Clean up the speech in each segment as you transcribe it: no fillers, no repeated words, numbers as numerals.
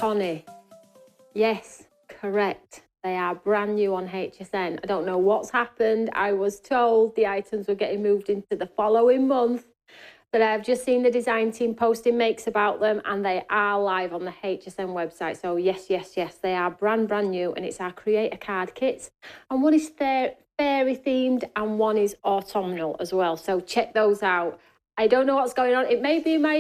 Toni. Yes, correct. They are brand new on HSN. I don't know what's happened. I was told the items were getting moved into the following month, but I've just seen the design team posting makes about them, and they are live on the HSN website. So yes, they are brand new, and it's our creator card kits. And one is fairy themed and one is autumnal as well. So check those out. I don't know what's going on. It may be my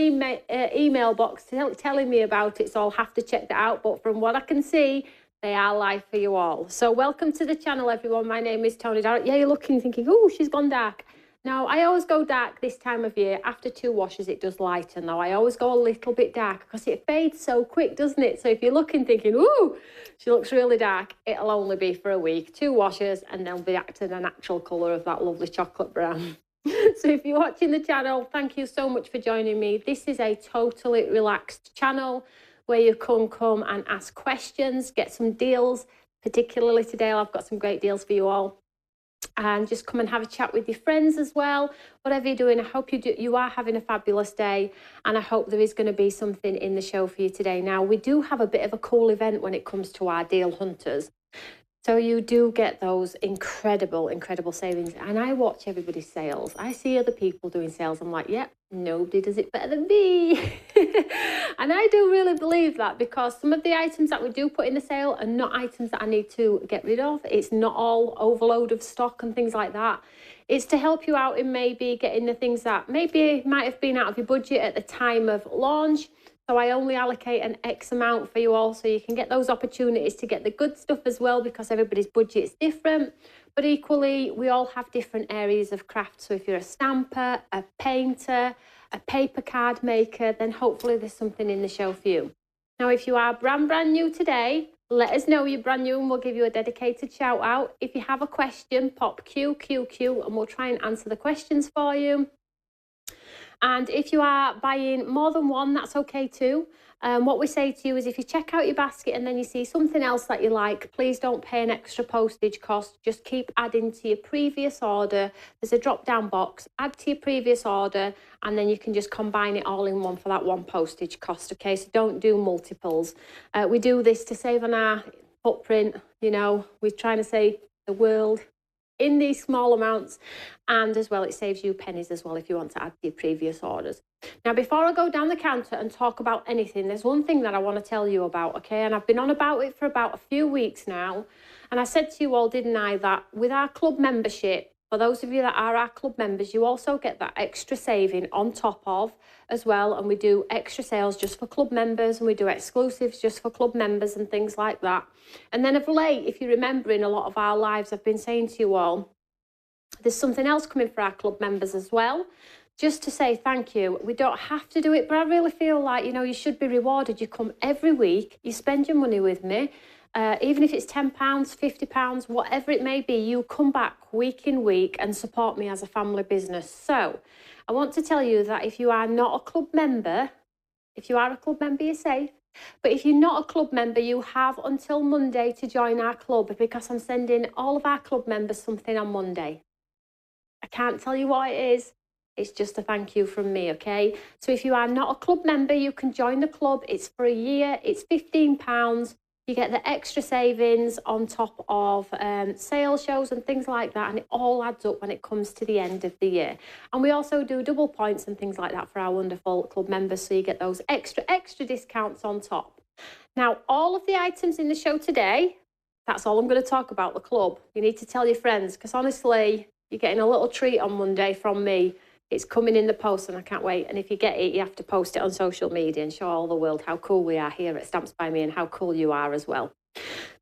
email box telling me about it, so I'll have to check that out. But from what I can see, they are live for you all. So welcome to the channel, everyone. My name is Toni. Yeah, you're looking, thinking, oh, she's gone dark. No, I always go dark this time of year. After 2 washes, it does lighten, though. I always go a little bit dark because it fades so quick, doesn't it? So if you're looking, thinking, ooh, she looks really dark, it'll only be for a week. 2 washes, and they'll be back to the natural colour of that lovely chocolate brown. So if you're watching the channel, thank you so much for joining me. This is a totally relaxed channel where you can come and ask questions, get some deals. Particularly today, I've got some great deals for you all. And just come and have a chat with your friends as well. Whatever you're doing, I hope you are having a fabulous day, and I hope there is going to be something in the show for you today. Now, we do have a bit of a cool event when it comes to our deal hunters. So you do get those incredible savings. And I watch everybody's sales. I see other people doing sales. I'm like, yep, nobody does it better than me. And I do really believe that, because some of the items that we do put in the sale are not items that I need to get rid of. It's not all overload of stock and things like that. It's to help you out in maybe getting the things that maybe might have been out of your budget at the time of launch. So I only allocate an X amount for you all, so you can get those opportunities to get the good stuff as well, because everybody's budget is different. But equally, we all have different areas of craft. So if you're a stamper, a painter, a paper card maker, then hopefully there's something in the show for you. Now, if you are brand new today, let us know you're brand new and we'll give you a dedicated shout out. If you have a question, pop Q, and we'll try and answer the questions for you. And if you are buying more than one, that's okay too. What we say to you is, if you check out your basket and then you see something else that you like, please don't pay an extra postage cost. Just keep adding to your previous order. There's a drop-down box, add to your previous order, and then you can just combine it all in one for that one postage cost, okay? So don't do multiples. We do this to save on our footprint. You know, we're trying to save the world in these small amounts, and as well it saves you pennies as well if you want to add to your previous orders. Now, before I go down the counter and talk about anything, there's one thing that I want to tell you about, okay? And I've been on about it for about a few weeks now, and I said to you all, didn't I, that with our club membership, for those of you that are our club members, you also get that extra saving on top of as well. And we do extra sales just for club members, and we do exclusives just for club members and things like that. And then of late, if you remember, in a lot of our lives, I've been saying to you all, there's something else coming for our club members as well. Just to say thank you. We don't have to do it, but I really feel like, you know, you should be rewarded. You come every week, you spend your money with me. Even if it's £10, £50, whatever it may be, you come back week in week and support me as a family business. So I want to tell you that if you are not a club member, if you are a club member, you're safe. But if you're not a club member, you have until Monday to join our club, because I'm sending all of our club members something on Monday. I can't tell you what it is. It's just a thank you from me, okay? So if you are not a club member, you can join the club. It's for a year. It's £15. You get the extra savings on top of sales shows and things like that, and it all adds up when it comes to the end of the year. And we also do double points and things like that for our wonderful club members, so you get those extra discounts on top. Now, all of the items in the show today, that's all I'm going to talk about, the club. You need to tell your friends, because honestly, you're getting a little treat on Monday from me. It's coming in the post and I can't wait. And if you get it, you have to post it on social media and show all the world how cool we are here at Stamps by Me and how cool you are as well.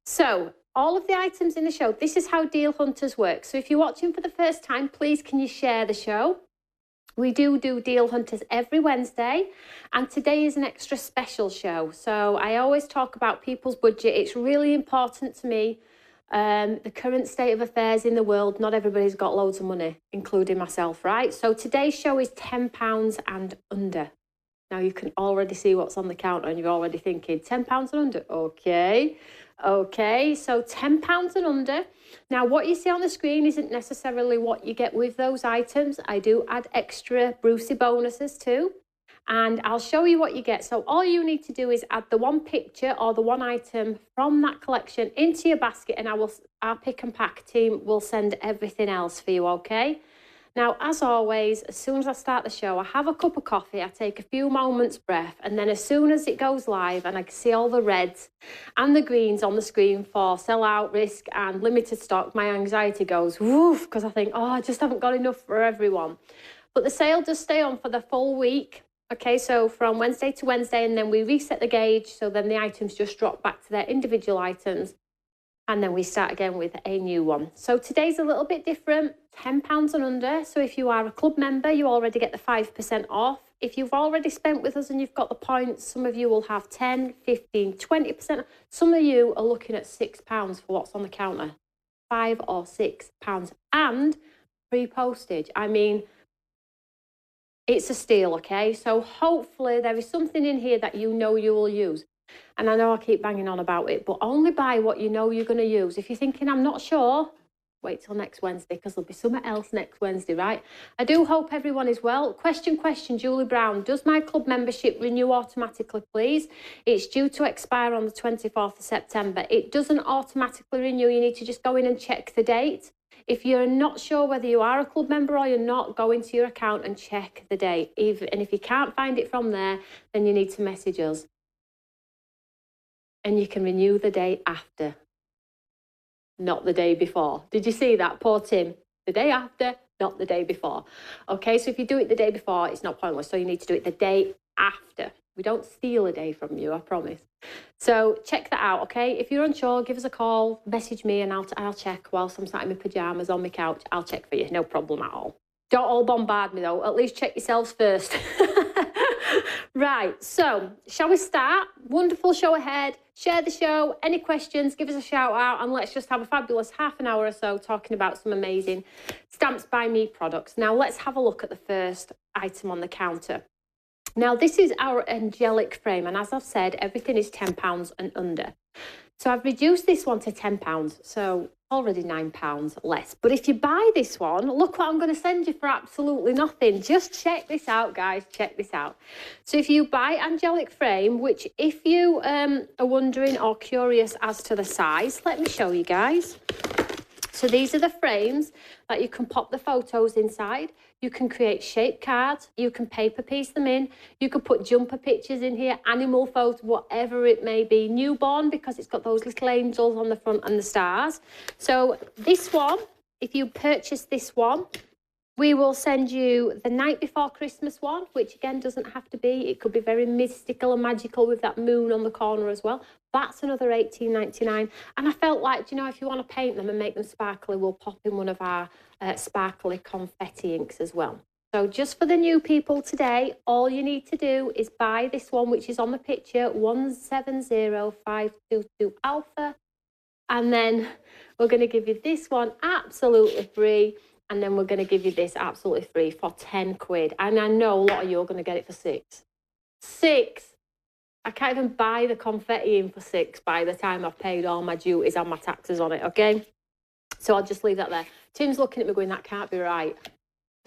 So all of the items in the show, this is how Deal Hunters work. So if you're watching for the first time, please can you share the show? We do Deal Hunters every Wednesday, and today is an extra special show. So I always talk about people's budget. It's really important to me. The current state of affairs in the world, not everybody's got loads of money, including myself, right? So today's show is £10 and under. Now you can already see what's on the counter and you're already thinking, £10 and under, okay, so £10 and under. Now what you see on the screen isn't necessarily what you get with those items. I do add extra Brucey bonuses too. and I'll show you what you get. So all you need to do is add the one picture or the one item from that collection into your basket, and our pick and pack team will send everything else for you, okay? Now, as always, as soon as I start the show, I have a cup of coffee, I take a few moments breath, and then as soon as it goes live and I can see all the reds and the greens on the screen for sell out, risk and limited stock, my anxiety goes woof, because I think, oh, I just haven't got enough for everyone. But the sale does stay on for the full week. Okay, so from Wednesday to Wednesday, and then we reset the gauge, so then the items just drop back to their individual items, and then we start again with a new one. So today's a little bit different, £10 and under. So if you are a club member, you already get the 5% off. If you've already spent with us and you've got the points, some of you will have 10, 15, 20%. Some of you are looking at £6 for what's on the counter, £5 or £6, and free postage. I mean, it's a steal, okay? So hopefully there is something in here that you know you will use. And I know I keep banging on about it, but only buy what you know you're going to use. If you're thinking, I'm not sure, wait till next Wednesday, because there'll be something else next Wednesday, right? I do hope everyone is well. Question, Julie Brown. Does my club membership renew automatically, please? It's due to expire on the 24th of September. It doesn't automatically renew. You need to just go in and check the date. If you're not sure whether you are a club member or you're not, go into your account and check the date. And if you can't find it from there, then you need to message us. And you can renew the day after, not the day before. Did you see that? Poor Tim. The day after, not the day before. Okay, so if you do it the day before, it's not pointless. So you need to do it the day after. We don't steal a day from you, I promise. So check that out, okay? If you're unsure, give us a call, message me, and I'll check whilst I'm sat in my pyjamas on my couch. I'll check for you, no problem at all. Don't all bombard me though, at least check yourselves first. Right, so shall we start? Wonderful show ahead. Share the show. Any questions, give us a shout out, and let's just have a fabulous half an hour or so talking about some amazing Stamps by Me products. Now let's have a look at the first item on the counter. Now this is our angelic frame, and as I've said, everything is £10 and under. So I've reduced this one to £10, so already £9 less. But if you buy this one, look what I'm going to send you for absolutely nothing. Just check this out, guys. Check this out. So if you buy angelic frame, which if you are wondering or curious as to the size, let me show you guys. So these are the frames that you can pop the photos inside. You can create shape cards. You can paper piece them in. You can put jumper pictures in here, animal photos, whatever it may be. Newborn, because it's got those little angels on the front and the stars. So this one, if you purchase this one, we will send you the night before Christmas one, which again doesn't have to be. It could be very mystical and magical with that moon on the corner as well. That's another $18.99. And I felt like, you know, if you want to paint them and make them sparkly, we'll pop in one of our sparkly confetti inks as well. So just for the new people today, all you need to do is buy this one, which is on the picture, 170522 Alpha. And then we're going to give you this one absolutely free. And then we're going to give you this absolutely free for 10 quid. And I know a lot of you are going to get it for £6. £6. I can't even buy the confetti in for £6 by the time I've paid all my duties and my taxes on it, okay? So I'll just leave that there. Tim's looking at me going, that can't be right.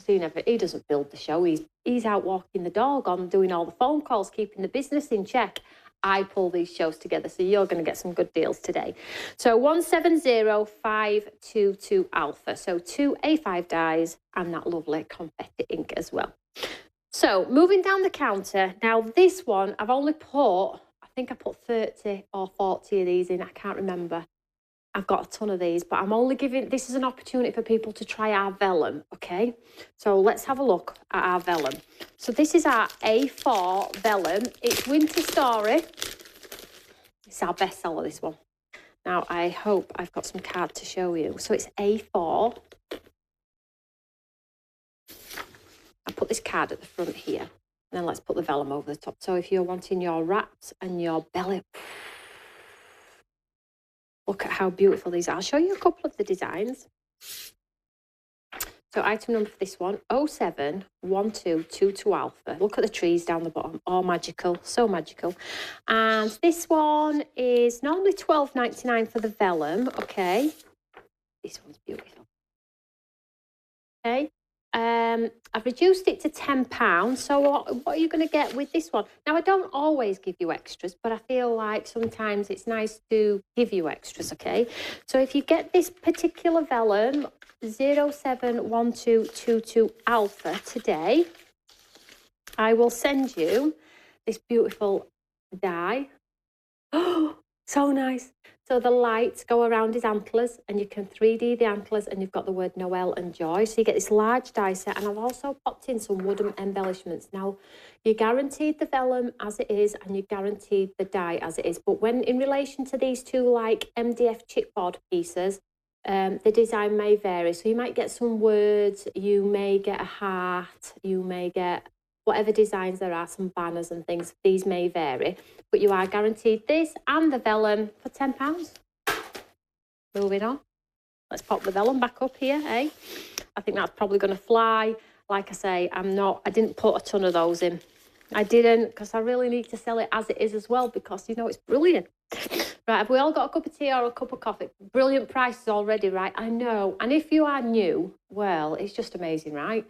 He doesn't build the show. He's out walking the dog, on doing all the phone calls, keeping the business in check. I pull these shows together, so you're going to get some good deals today. So 170522 Alpha. So 2 A5 dies and that lovely confetti ink as well. So moving down the counter. Now this one, I've only put, I think I put 30 or 40 of these in. I can't remember. I've got a ton of these, but I'm only giving, this is an opportunity for people to try our Vellum, okay? So let's have a look at our Vellum. So this is our A4 Vellum. It's Winter Story. It's our bestseller, this one. Now, I hope I've got some card to show you. So it's A4. I put this card at the front here. And then let's put the Vellum over the top. So if you're wanting your wraps and your belly... Look at how beautiful these are. I'll show you a couple of the designs. So item number for this one, 071222 Alpha. Look at the trees down the bottom. Oh, magical. So magical. And this one is normally $12.99 for the Vellum. Okay. This one's beautiful. Okay. I've reduced it to £10. So what are you going to get with this one? Now, I don't always give you extras, but I feel like sometimes it's nice to give you extras, okay? So if you get this particular vellum 071222 Alpha today, I will send you this beautiful die. Oh, so nice. So the lights go around his antlers and you can 3D the antlers and you've got the word Noel and Joy. So you get this large die set, and I've also popped in some wooden embellishments. Now, you're guaranteed the vellum as it is and you're guaranteed the die as it is. But when in relation to these two like MDF chipboard pieces, the design may vary. So you might get some words, you may get a heart, you may get whatever designs there are, some banners and things. These may vary, but you are guaranteed this and the vellum for £10. Moving on. Let's pop the vellum back up here, eh? I think that's probably going to fly. Like I say, I didn't put a ton of those in. I didn't, because I really need to sell it as it is as well, because, you know, it's brilliant. Right, have we all got a cup of tea or a cup of coffee? Brilliant prices already, right? I know. And if you are new, well, it's just amazing, right?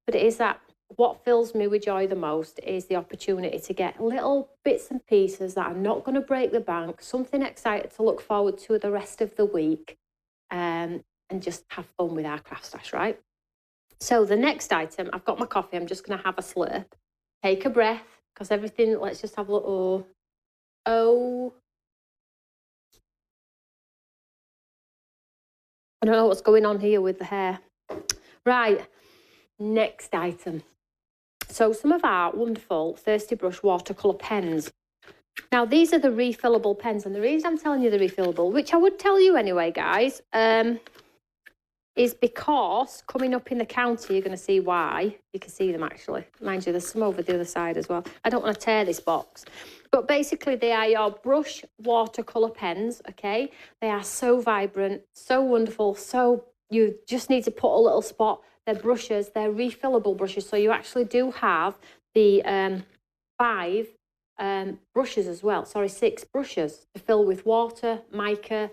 But it is that what fills me with joy the most is the opportunity to get little bits and pieces that are not going to break the bank, something exciting to look forward to the rest of the week, and just have fun with our craft stash, right? So the next item, I've got my coffee. I'm just going to have a slurp. Take a breath, because everything, let's just have a little, oh. I don't know what's going on here with the hair. Right, next item. So some of our wonderful Thirsty Brush watercolour pens. Now, these are the refillable pens, and the reason I'm telling you the refillable, which I would tell you anyway, guys, is because coming up in the counter, you're going to see why. You can see them, actually. Mind you, there's some over the other side as well. I don't want to tear this box. But basically, they are your brush watercolour pens, okay? They are so vibrant, so wonderful, so you just need to put a little spot. They're brushes, they're refillable brushes. So you actually do have the 5 brushes as well. Sorry, 6 brushes to fill with water, mica,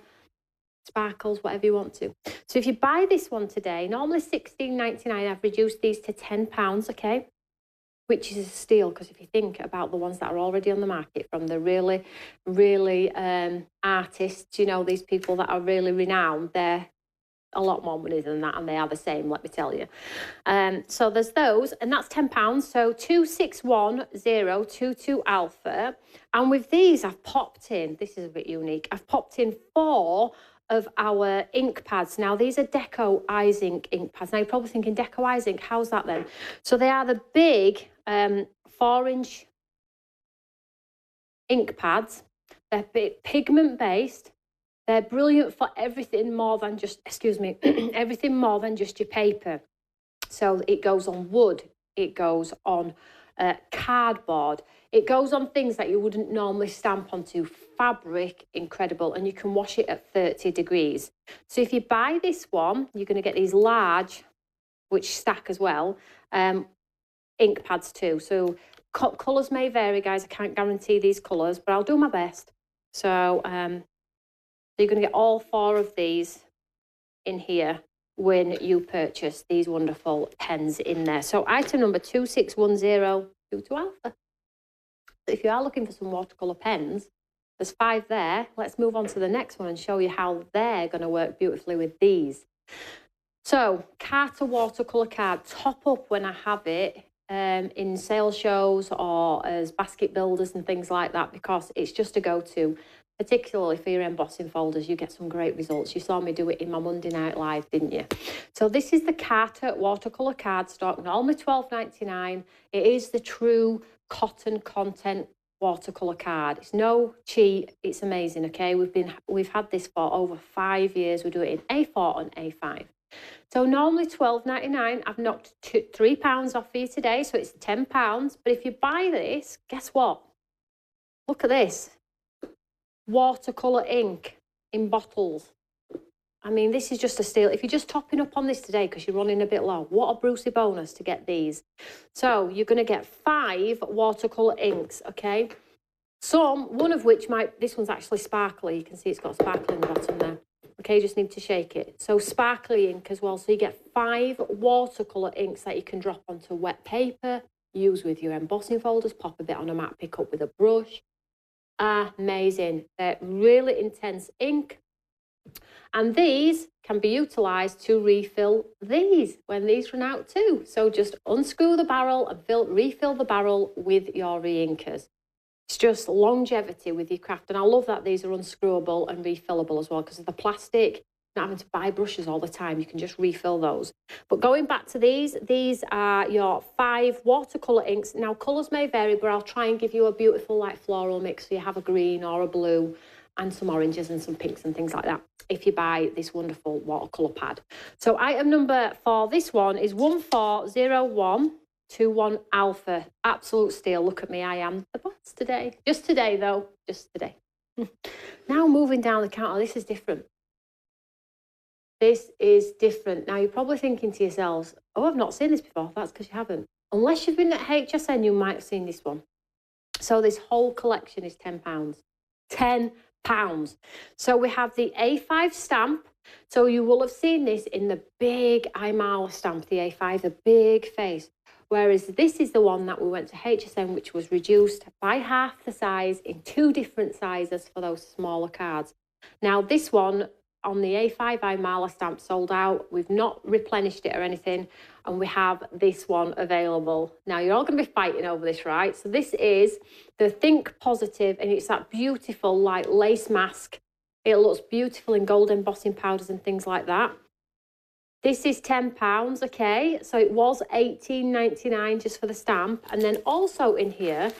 sparkles, whatever you want to. So if you buy this one today, normally £16.99, I've reduced these to £10, okay? Which is a steal, because if you think about the ones that are already on the market from the really, really artists, you know, these people that are really renowned, they're a lot more money than that, and they are the same, let me tell you. So there's those, and that's £10. So 261022 Alpha. And with these, I've popped in, this is a bit unique, I've popped in 4 of our ink pads. Now, these are Deco Eyes Ink pads. Now, you're probably thinking, Deco Eyes Ink, how's that then? So they are the big 4-inch ink pads. They're pigment-based. They're brilliant for everything more than just, excuse me, everything more than just your paper. So it goes on wood, it goes on cardboard, it goes on things that you wouldn't normally stamp onto. Fabric, incredible, and you can wash it at 30 degrees. So if you buy this one, you're going to get these large, which stack as well, ink pads too. So colours may vary, guys. I can't guarantee these colours, but I'll do my best. So you're going to get all 4 of these in here when you purchase these wonderful pens in there. So item number 261022 Alpha. So if you are looking for some watercolour pens, there's 5 there. Let's move on to the next one and show you how they're going to work beautifully with these. So Carter watercolour card, top up when I have it in sales shows or as basket builders and things like that, because it's just a go-to. Particularly for your embossing folders, you get some great results. You saw me do it in my Monday Night Live, didn't you? So this is the Carter watercolour cardstock, normally £12.99. It is the true cotton content watercolour card. It's no cheat. It's amazing, okay? We've had this for over 5 years. We do it in A4 and A5. So normally £12.99. I've knocked £3 off for you today, so it's £10. But if you buy this, guess what? Look at this. Watercolour ink in bottles. I mean, this is just a steal. If you're just topping up on this today because you're running a bit low, what a Brucey bonus to get these. So you're going to get 5 watercolour inks, okay? One of which this one's actually sparkly. You can see it's got sparkle in the bottom there. Okay, you just need to shake it. So sparkly ink as well. So you get 5 watercolor inks that you can drop onto wet paper, use with your embossing folders, pop a bit on a mat, pick up with a brush. Amazing. They're really intense ink. And these can be utilised to refill these when these run out too. So just unscrew the barrel and refill the barrel with your re-inkers. It's just longevity with your craft. And I love that these are unscrewable and refillable as well because of the plastic. Not having to buy brushes all the time. You can just refill those. But going back to these are your 5 watercolour inks. Now, colours may vary, but I'll try and give you a beautiful like floral mix. So you have a green or a blue and some oranges and some pinks and things like that if you buy this wonderful watercolour pad. So item number for this one is 140121 Alpha. Absolute steal. Look at me, I am the boss today. Just today though, just today. Now moving down the counter, this is different. This is different. Now you're probably thinking to yourselves, oh, I've not seen this before. That's because you haven't. Unless you've been at HSN, you might have seen this one. So this whole collection is £10. £10. So we have the A5 stamp. So you will have seen this in the big Imala stamp, the A5, the big face. Whereas this is the one that we went to HSN, which was reduced by half the size in 2 different sizes for those smaller cards. Now this one on the A5 Imala stamp sold out. We've not replenished it or anything. And we have this one available. Now you're all going to be fighting over this, right? So this is the Think Positive, and it's that beautiful like lace mask. It looks beautiful in gold embossing powders and things like that. This is £10, okay? So it was $18.99 just for the stamp. And then also in here,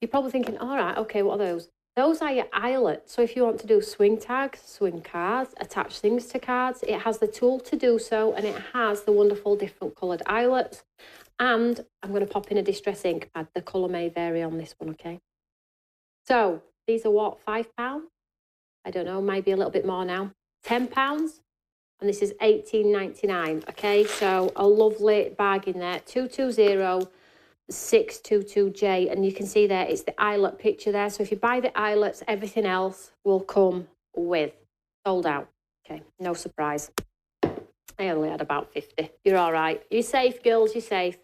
you're probably thinking, all right, okay, what are those? Those are your eyelets. So if you want to do swing tags, swing cards, attach things to cards, it has the tool to do so, and it has the wonderful different coloured eyelets. And I'm going to pop in a distress ink pad. The colour may vary on this one, okay? So these are what, £5? I don't know, maybe a little bit more now. £10, and this is $18.99, okay? So a lovely bargain there. 220622J, and you can see there it's the eyelet picture there. So if you buy the eyelets, everything else will come with. Sold out. Okay, no surprise. I only had about 50. You're all right. You're safe, girls, you're safe.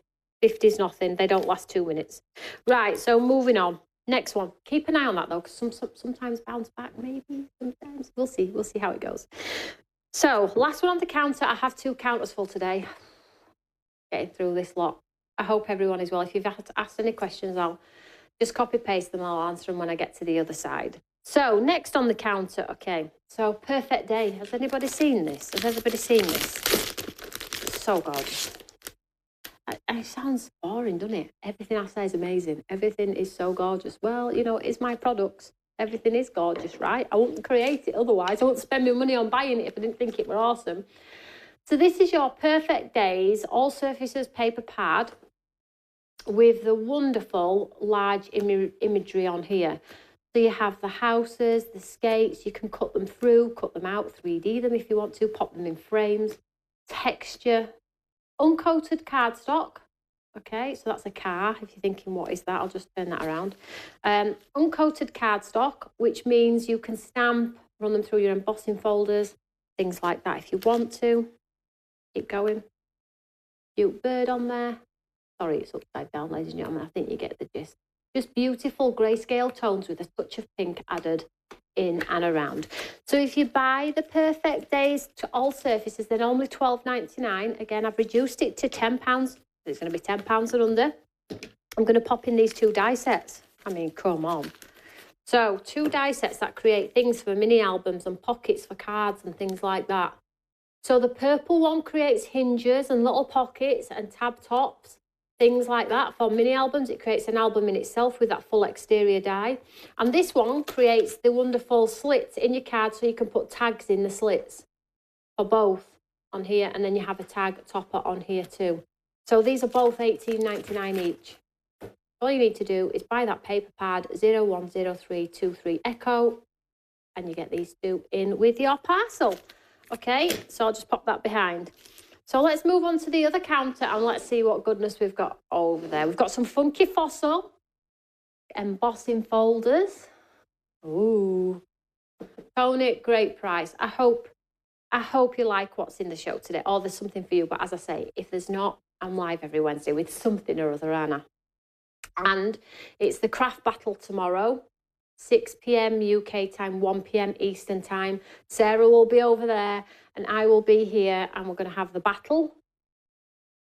50's nothing. They don't last 2 minutes. Right, so moving on. Next one. Keep an eye on that though, because sometimes bounce back, maybe. Sometimes. We'll see. We'll see how it goes. So last one on the counter. I have 2 counters full today. Getting through this lot. I hope everyone is well. If you've asked any questions, I'll just copy paste them. I'll answer them when I get to the other side. So next on the counter, okay. So Perfect Day. Has anybody seen this? Has everybody seen this? So gorgeous. It sounds boring, doesn't it? Everything I say is amazing. Everything is so gorgeous. Well, you know, it's my products. Everything is gorgeous, right? I wouldn't create it otherwise. I wouldn't spend my money on buying it if I didn't think it were awesome. So this is your Perfect Days All Surfaces paper pad with the wonderful large imagery on here. So you have the houses, the skates, you can cut them through, cut them out, 3D them if you want to, pop them in frames, texture, uncoated cardstock. Okay, so that's a car. If you're thinking, what is that? I'll just turn that around. Uncoated cardstock, which means you can stamp, run them through your embossing folders, things like that if you want to. Keep going. Cute bird on there. Sorry, it's upside down, ladies and gentlemen. I think you get the gist. Just beautiful grayscale tones with a touch of pink added in and around. So if you buy the Perfect Days to all surfaces, they're only $12.99. Again, I've reduced it to £10. It's going to be £10 and under. I'm going to pop in these 2 die sets. I mean, come on. So 2 die sets that create things for mini albums and pockets for cards and things like that. So the purple one creates hinges and little pockets and tab tops, things like that. For mini albums, it creates an album in itself with that full exterior die. And this one creates the wonderful slits in your card so you can put tags in the slits for both on here. And then you have a tag topper on here too. So these are both $18.99 each. All you need to do is buy that paper pad 010323 Echo, and you get these 2 in with your parcel. Okay, so I'll just pop that behind. So let's move on to the other counter and let's see what goodness we've got over there. We've got some funky fossil embossing folders. Ooh, Toni, great price. I hope you like what's in the show today, or there's something for you. But as I say, if there's not, I'm live every Wednesday with something or other, Anna. And it's the craft battle tomorrow, 6 p.m. UK time, 1 p.m. Eastern time. Sarah will be over there and I will be here, and we're going to have the battle.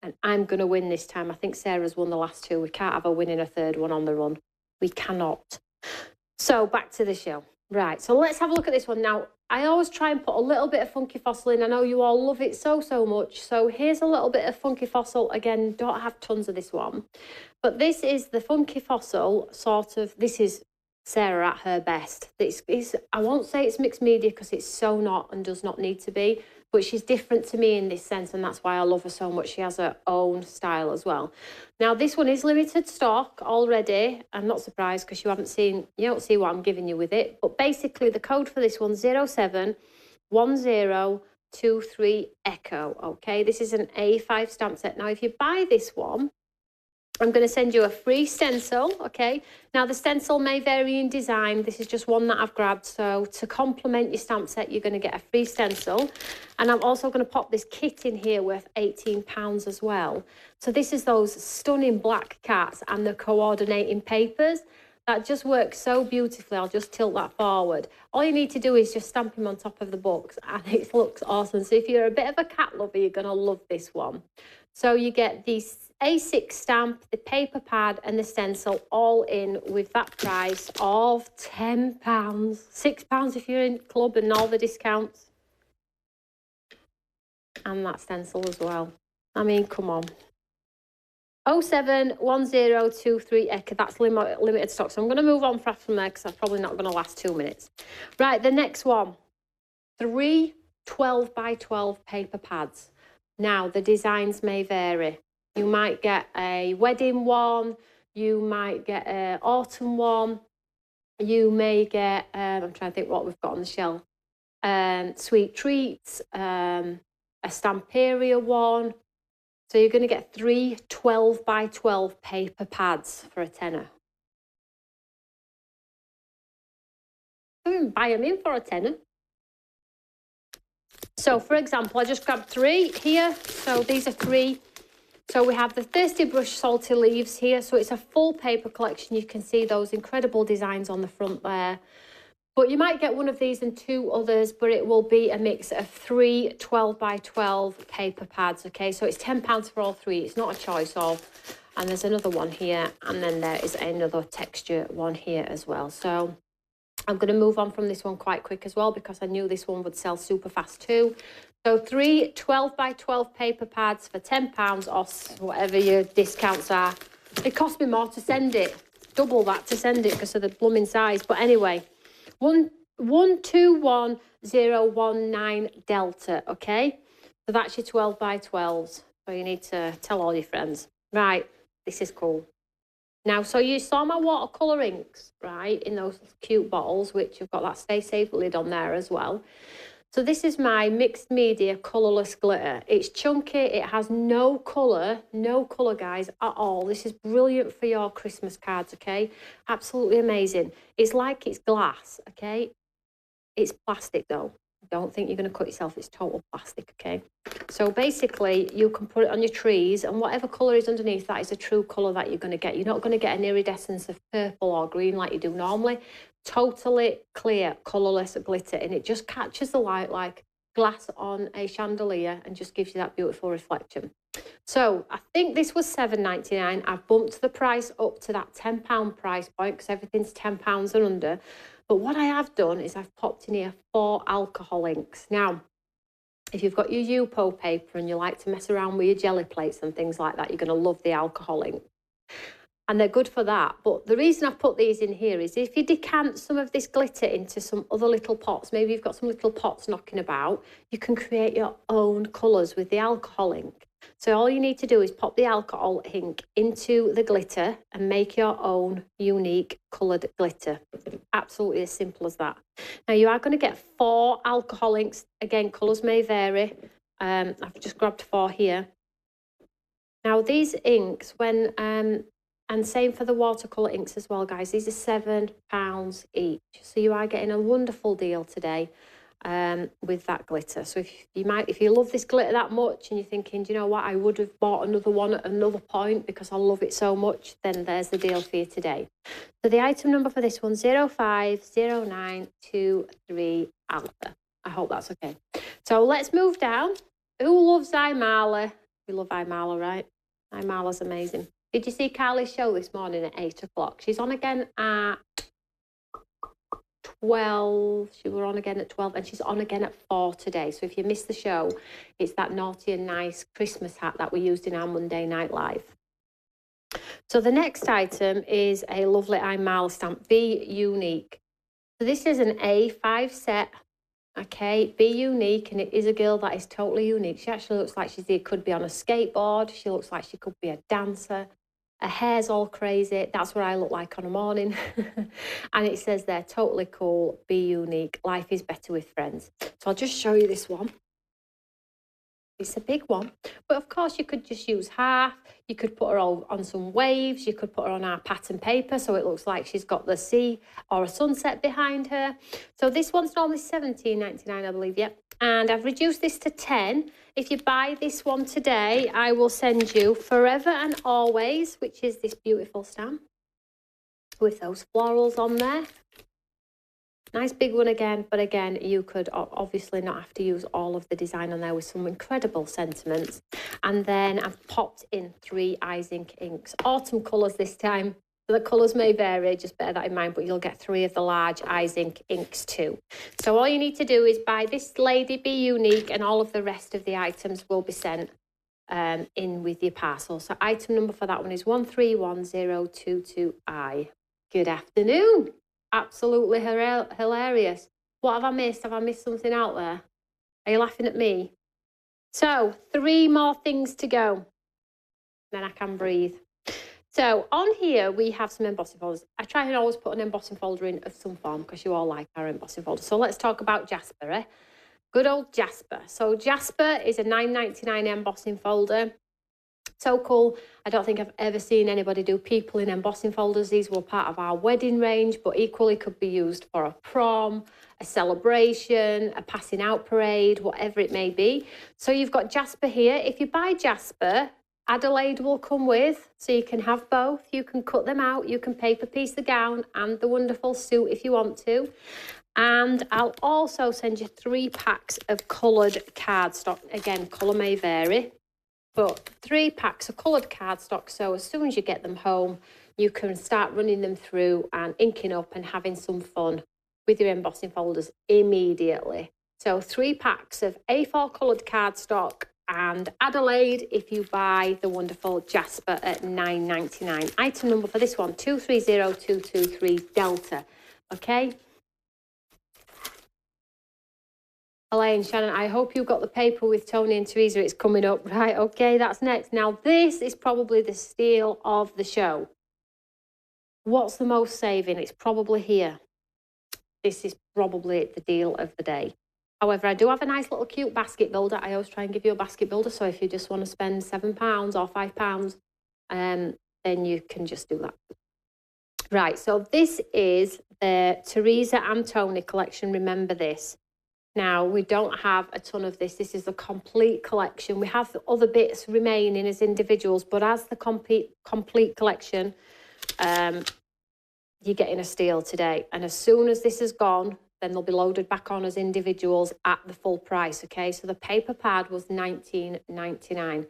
And I'm going to win this time. I think Sarah's won the last two. We can't have her winning a third one on the run. We cannot. So back to the show. Right, so let's have a look at this one. Now, I always try and put a little bit of Funky Fossil in. I know you all love it so much. So here's a little bit of Funky Fossil. Again, don't have tons of this one. But this is the Funky Fossil sort of, this is Sarah at her best. I won't say it's mixed media because it's so not and does not need to be. But she's different to me in this sense, and that's why I love her so much. She has her own style as well. Now, this one is limited stock already. I'm not surprised because you don't see what I'm giving you with it. But basically, the code for this one, 071023 Echo. Okay, this is an A5 stamp set. Now, if you buy this one, I'm going to send you a free stencil, okay? Now, the stencil may vary in design. This is just one that I've grabbed. So to complement your stamp set, you're going to get a free stencil. And I'm also going to pop this kit in here worth £18 as well. So this is those stunning black cats and the coordinating papers. That just works so beautifully. I'll just tilt that forward. All you need to do is just stamp him on top of the books and it looks awesome. So if you're a bit of a cat lover, you're going to love this one. So you get these A6 stamp, the paper pad and the stencil all in with that price of £10. £6 if you're in club and all the discounts. And that stencil as well. I mean, come on. 071023 Echo, that's limited stock. So I'm going to move on from there because that's probably not going to last 2 minutes. Right, the next one. 3 12x12 paper pads. Now, the designs may vary. You might get a wedding one, you might get an autumn one, you may get, I'm trying to think what we've got on the shelf, sweet treats, a Stamperia one. So you're going to get 3 12x12 paper pads for a tenner. Buy them in for a tenner. So, for example, I just grabbed 3 here. So these are 3. So we have the Thirsty Brush Salty Leaves here. So it's a full paper collection. You can see those incredible designs on the front there. But you might get one of these and 2 others, but it will be a mix of 3 12x12 paper pads, okay? So it's £10 for all 3. It's not a choice of. And there's another one here, and then there is another texture one here as well. So I'm going to move on from this one quite quick as well because I knew this one would sell super fast too. So 3 12x12 paper pads for £10 or whatever your discounts are. It cost me more to send it. Double that to send it because of the blooming size. But anyway, 121019 Delta, okay? So that's your 12x12s. So you need to tell all your friends. Right, this is cool. Now, so you saw my watercolor inks, right, in those cute bottles, which have got that Stay Safe lid on there as well. So this is my mixed media colourless glitter. It's chunky. It has no colour, guys, at all. This is brilliant for your Christmas cards, okay? Absolutely amazing. It's like it's glass, okay? It's plastic, though. Don't think you're going to cut yourself. It's total plastic, okay? So basically, you can put it on your trees, and whatever colour is underneath, that is a true colour that you're going to get. You're not going to get an iridescence of purple or green like you do normally. Totally clear, colourless glitter, and it just catches the light like glass on a chandelier and just gives you that beautiful reflection. So I think this was £7.99. I've bumped the price up to that £10 price point because everything's £10 and under. But what I have done is I've popped in here 4 alcohol inks. Now, if you've got your Yupo paper and you like to mess around with your jelly plates and things like that, you're going to love the alcohol ink. And they're good for that. But the reason I've put these in here is if you decant some of this glitter into some other little pots, maybe you've got some little pots knocking about, you can create your own colours with the alcohol ink. So all you need to do is pop the alcohol ink into the glitter and make your own unique coloured glitter. Absolutely as simple as that. Now you are going to get 4 alcohol inks. Again, colours may vary. I've just grabbed 4 here. Now these inks, when And same for the watercolor inks as well, guys. These are £7 each. So you are getting a wonderful deal today with that glitter. So if you love this glitter that much and you're thinking, do you know what, I would have bought another one at another point because I love it so much, then there's the deal for you today. So the item number for this one, 050923 Alpha. I hope that's okay. So let's move down. Who loves Imala? We love Imala, right? Imala's amazing. Did you see Carly's show this morning at 8 o'clock? She's on again at 12. She were on again at 12 and she's on again at 4 today. So if you missed the show, it's that naughty and nice Christmas hat that we used in our Monday Night Live. So the next item is a lovely Imala stamp, Be Unique. So this is an A5 set. Okay, Be Unique, and it is a girl that is totally unique. She actually looks like she could be on a skateboard. She looks like she could be a dancer. Her hair's all crazy. That's what I look like on a morning. And it says there, totally cool, be unique. Life is better with friends. So I'll just show you this one. It's a big one, but of course you could just use half. You could put her all on some waves. You could put her on our pattern paper so it looks like she's got the sea or a sunset behind her. So this one's normally £17.99, I believe, yep. And I've reduced this to 10. If you buy this one today, I will send you Forever and Always, which is this beautiful stamp with those florals on there. Nice big one again, but again, you could obviously not have to use all of the design on there with some incredible sentiments. And then I've popped in 3 Eyes Ink inks. Autumn colours this time. The colours may vary, just bear that in mind, but you'll get 3 of the large Eyes Ink inks too. So all you need to do is buy this lady, Be Unique, and all of the rest of the items will be sent in with your parcel. So item number for that one is 131022I. Good afternoon. Absolutely hilarious. What have I missed? Have I missed something out there? Are you laughing at me? So 3 more things to go. Then I can breathe. So on here, we have some embossing folders. I try and always put an embossing folder in of some form because you all like our embossing folder. So let's talk about Jasper, eh? Good old Jasper. So Jasper is a $9.99 embossing folder. So cool. I don't think I've ever seen anybody do people in embossing folders. These were part of our wedding range, but equally could be used for a prom, a celebration, a passing out parade, whatever it may be. So you've got Jasper here. If you buy Jasper, Adelaide will come with, so you can have both. You can cut them out. You can paper piece the gown and the wonderful suit if you want to. And I'll also send you 3 packs of coloured cardstock. Again, colour may vary. But 3 packs of coloured cardstock, so as soon as you get them home, you can start running them through and inking up and having some fun with your embossing folders immediately. So 3 packs of A4 coloured cardstock and Adelaide if you buy the wonderful Jasper at $9.99. Item number for this one, 230223 Delta, okay? Elaine, Shannon, I hope you got the paper with Toni and Teresa. It's coming up. Right, okay, that's next. Now, this is probably the steal of the show. What's the most saving? It's probably here. This is probably the deal of the day. However, I do have a nice little cute basket builder. I always try and give you a basket builder. So if you just want to spend £7 or £5, then you can just do that. Right, so this is the Teresa and Toni collection. Remember this. Now, we don't have a ton of this. This is a complete collection. We have other bits remaining as individuals, but as the complete collection, you're getting a steal today. And as soon as this is gone, then they'll be loaded back on as individuals at the full price, okay? So the paper pad was $19.99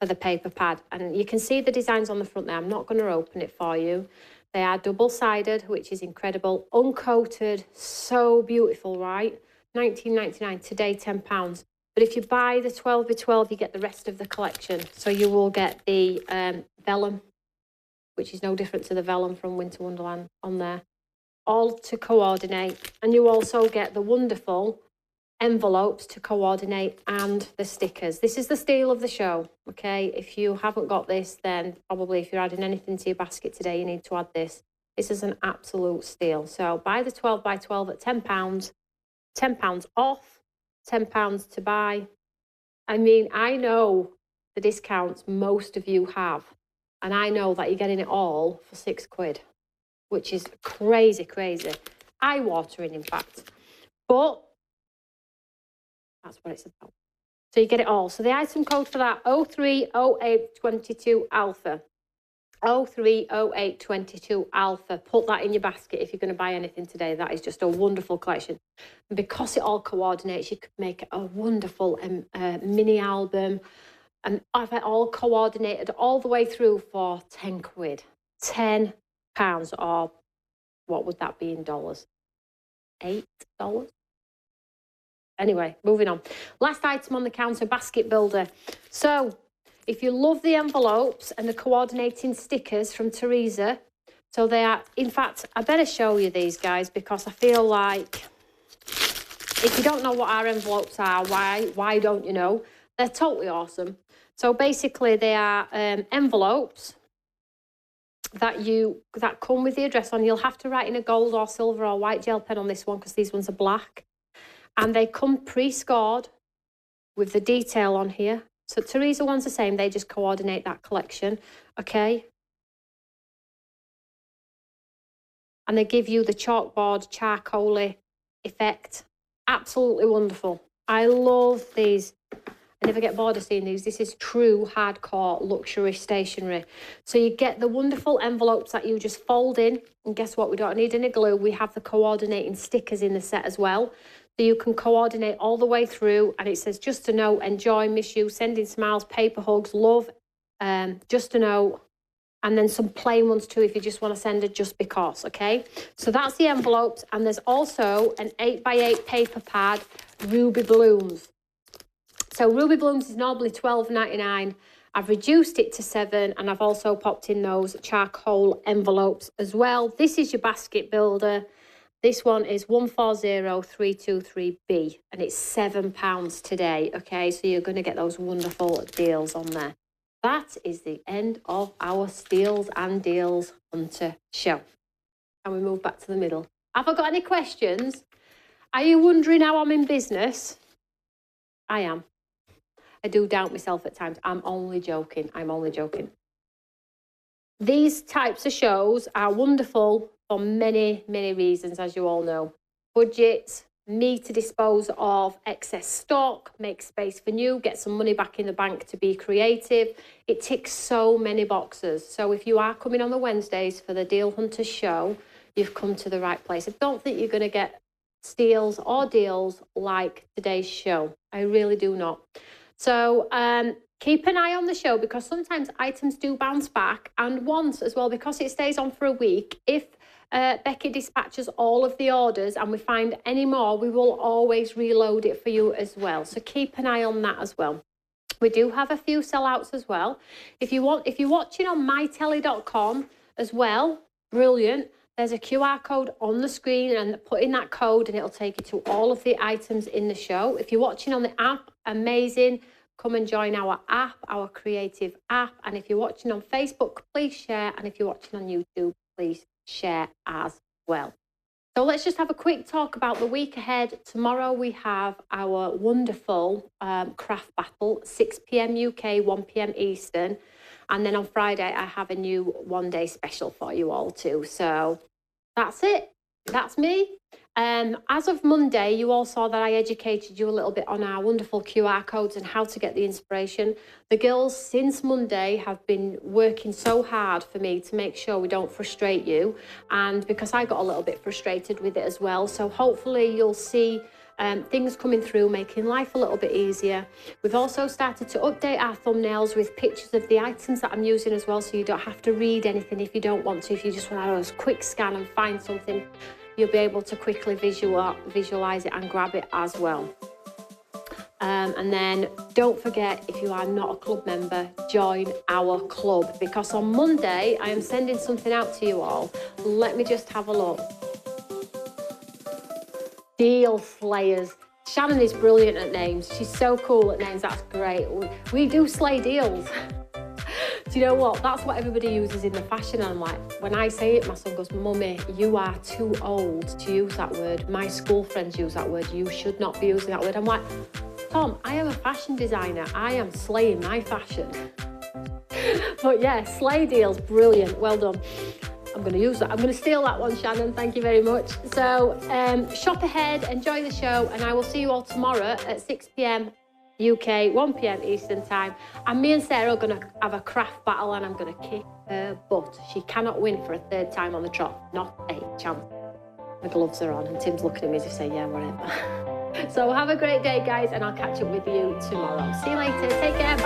for the paper pad. And you can see the designs on the front there. I'm not going to open it for you. They are double-sided, which is incredible. Uncoated, so beautiful, right? $19.99, today £10. But if you buy the 12x12, you get the rest of the collection. So you will get the Vellum, which is no different to the Vellum from Winter Wonderland on there, all to coordinate. And you also get the wonderful envelopes to coordinate and the stickers. This is the steal of the show, okay? If you haven't got this, then probably if you're adding anything to your basket today, you need to add this. This is an absolute steal. So buy the 12x12 at £10. £10 off, £10 to buy. I mean, I know the discounts most of you have. And I know that you're getting it all for £6, which is crazy, crazy. Eye-watering, in fact. But that's what it's about. So you get it all. So the item code for that, 030822 alpha. 030822 alpha. Put that in your basket if you're going to buy anything today. That is just a wonderful collection. And because it all coordinates, you could make a wonderful mini album. And I've all coordinated all the way through for £10. £10, or what would that be in dollars? $8? Anyway, moving on. Last item on the counter, basket builder. So if you love the envelopes and the coordinating stickers from Teresa, so they are, in fact, I better show you these, guys, because I feel like if you don't know what our envelopes are, why don't you know? They're totally awesome. So basically they are envelopes that come with the address on. You'll have to write in a gold or silver or white gel pen on this one because these ones are black. And they come pre-scored with the detail on here. So Teresa one's the same, they just coordinate that collection, okay? And they give you the chalkboard, charcoal-y effect. Absolutely wonderful. I love these. I never get bored of seeing these. This is true hardcore luxury stationery. So you get the wonderful envelopes that you just fold in. And guess what? We don't need any glue. We have the coordinating stickers in the set as well. So you can coordinate all the way through. And it says, just a note, enjoy, miss you, sending smiles, paper hugs, love, just a note. And then some plain ones too if you just want to send it just because, okay? So that's the envelopes. And there's also an 8x8 paper pad, Ruby Blooms. So Ruby Blooms is normally $12.99. I've reduced it to $7, and I've also popped in those charcoal envelopes as well. This is your basket builder. This one is 140323B, and it's £7 today, okay? So you're going to get those wonderful deals on there. That is the end of our Steals and Deals Hunter show. And we move back to the middle. Have I got any questions? Are you wondering how I'm in business? I am. I do doubt myself at times. I'm only joking. I'm only joking. These types of shows are wonderful for many, many reasons, as you all know. Budgets, me to dispose of excess stock, make space for new, get some money back in the bank to be creative. It ticks so many boxes. So if you are coming on the Wednesdays for the Deal Hunters show, you've come to the right place. I don't think you're going to get steals or deals like today's show. I really do not. So keep an eye on the show because sometimes items do bounce back, and once as well, because it stays on for a week, if Becky dispatches all of the orders and we find any more, we will always reload it for you as well. So keep an eye on that as well. We do have a few sellouts as well. If you're watching on mytelly.com as well, brilliant. There's a QR code on the screen, and put in that code and it'll take you to all of the items in the show. If you're watching on the app, amazing. Come and join our app, our creative app. And if you're watching on Facebook, please share. And if you're watching on YouTube, please share as well. So let's just have a quick talk about the week ahead. Tomorrow we have our wonderful craft battle, 6 p.m. UK, 1 p.m. Eastern. And then on Friday, I have a new one-day special for you all too. So that's it. That's me. As of Monday, you all saw that I educated you a little bit on our wonderful QR codes and how to get the inspiration. The girls, since Monday, have been working so hard for me to make sure we don't frustrate you. And because I got a little bit frustrated with it as well. So hopefully you'll see things coming through, making life a little bit easier. We've also started to update our thumbnails with pictures of the items that I'm using as well, so you don't have to read anything if you don't want to. If you just want to have a quick scan and find something, you'll be able to quickly visualize it and grab it as well. And then don't forget, if you are not a club member, join our club, because on Monday I am sending something out to you all. Let me just have a look. Deal Slayers. Shannon is brilliant at names. She's so cool at names. That's great. We do slay deals. Do you know what? That's what everybody uses in the fashion. And I'm like, when I say it, my son goes, Mummy, you are too old to use that word. My school friends use that word. You should not be using that word. I'm like, Tom, I am a fashion designer. I am slaying my fashion. But yeah, sleigh deals, brilliant. Well done. I'm going to use that. I'm going to steal that one, Shannon. Thank you very much. So shop ahead, enjoy the show, and I will see you all tomorrow at 6 p.m. UK, 1 p.m. Eastern time. And me and Sarah are going to have a craft battle, and I'm going to kick her butt. She cannot win for a third time on the trot. Not a chance. My gloves are on, and Tim's looking at me as if saying, yeah, whatever. So have a great day, guys, and I'll catch up with you tomorrow. See you later. Take care. Bye.